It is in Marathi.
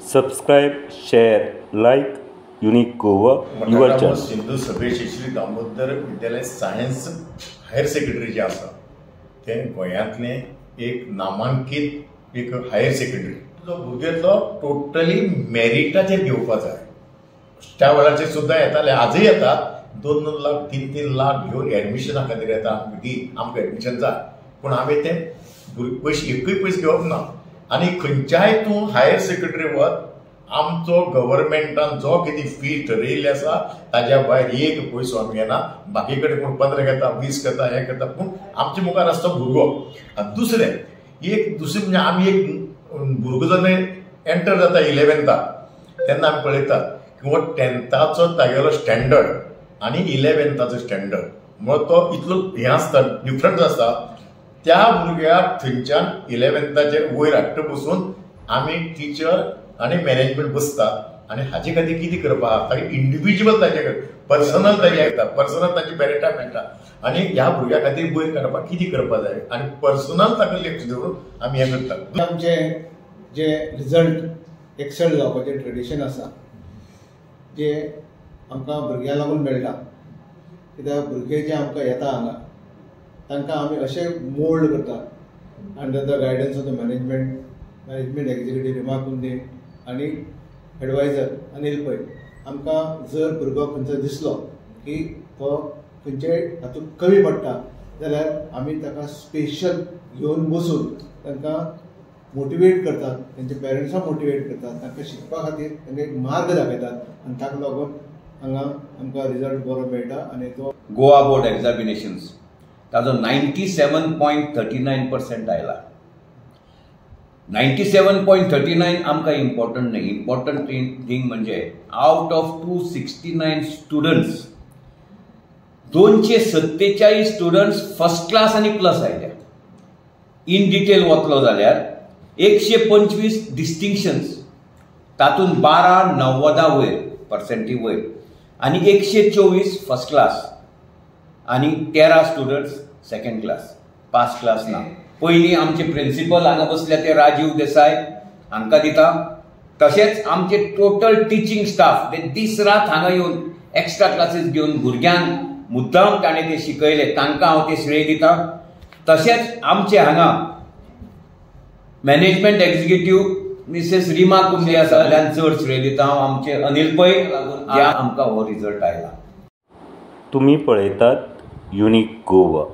Subscribe, share, like unique Goa your channel. Sindhu सभेश श्री दामोदर विद्यालय सायन्स हायर सेकंडरी जे आसा ते गोंयांतले एक नामांकीत एक हायर सेकंडरी. तो भुरग्याचो टोटली मेरिटाचेर घेवपाक जाय. त्या वेळाचेर सुद्दां येताले, आजय येतात. 2-2 लाख 3-3 लाख घेवन एडमिशना खातीर येता. आमकां एडमिशन जाय, पूण आमी ते पयशे एकूय पयशे घेवप ना. आनी खंयच्याय तूं हायर सेकंडरी वच, आमचो गव्हर्मेंटान जो कितें फी ठरयल्ली आसा ताज्या भायर एक पयसो आमी घेना. बाकी कडेन कोण 15 घेता, 20 घेता, हे करता, पूण आमचे मुखार आसता भुरगो. आनी दुसरें म्हणजे आमी एक भुरगो जेन्ना एंटर जाता 11th तेन्ना आमी पळयतात किंवा 10thचो तागेलो स्टँडर्ड आनी 11thचो स्टँडर्ड म्हण तो इतलो हें आसता, डिफरंट आसता. त्या भुरग्याक थंयच्यान 11thचेर वयर हाडटा बसून आमी टिचर आनी मॅनेजमेंट बसतात आनी हाचे खातीर कितें करपाक ताका इंडिव्हिज्युअल ताचे पर्सनल ताजे येता, पर्सनल ताची मेरिटा मेळटा. आनी ह्या भुरग्या खातीर वयर काडपाक कितें करपाक जाय आनी पर्सनल ताका लक्ष दवरून आमी हें करतात. आमचे जे रिजल्ट एक्सेल जावपाचें ट्रेडिशन आसा जे आमकां भुरग्यां लागून मेळटा. कित्याक भुरगे जे आमकां येता हांगा तांकां आमी अशें मोल्ड करतात under the guidance of the management executive Rima कुंदे आनी एडवायझर अनिल पै. आमकां जर भुरगो खंयचो दिसलो की तो खंयचेय हातूंत कमी पडटा जाल्यार आमी ताका स्पेशल घेवन बसून तांकां मोटिवेट करतात, तांचे पेरंट्सांक मोटिवेट करतात, तांकां शिकपा खातीर तांकां एक मार्ग दाखयतात आनी ताका लागून हांगा आमकां रिजल्ट बरो मेळटा. आनी तो गोवा बोर्ड एक्झामिनेशन्स ताजो 97.39% आयला. 97.39 आमकां इम्पॉर्टंट न्ही. इम्पॉर्टंट थिंग म्हणजे out of 269 students 247 students first class आनी प्लस आयल्या. इन डिटेल वतलो जाल्यार 125 डिस्टिंक्शन्स, तातूंत 12 90 वयर पर्सेंटी वयर आनी 124 फर्स्ट क्लास आनी 13 students second class. Pass class ना. पयलीं आमचे प्रिंसिपल हांगा बसले ते राजीव देसाय हांकां दिता. तशेंच आमचे टोटल टिचींग स्टाफ ते दीस रात हांगा येवन एक्स्ट्रा क्लासीस घेवन भुरग्यांक मुद्दाम ताणें ते शिकयले तांकां हांव ते श्रेय दिता. तशेंच आमचे हांगा मॅनेजमेंट एक्झिक्युटीव मिसेस रिमा कुंदे आसा जाल्यार चड श्रेय दिता हांव आमचे अनिल पै लागून आमकां हो रिजल्ट आयला. तुम्ही पळयतात युनिक गोवा.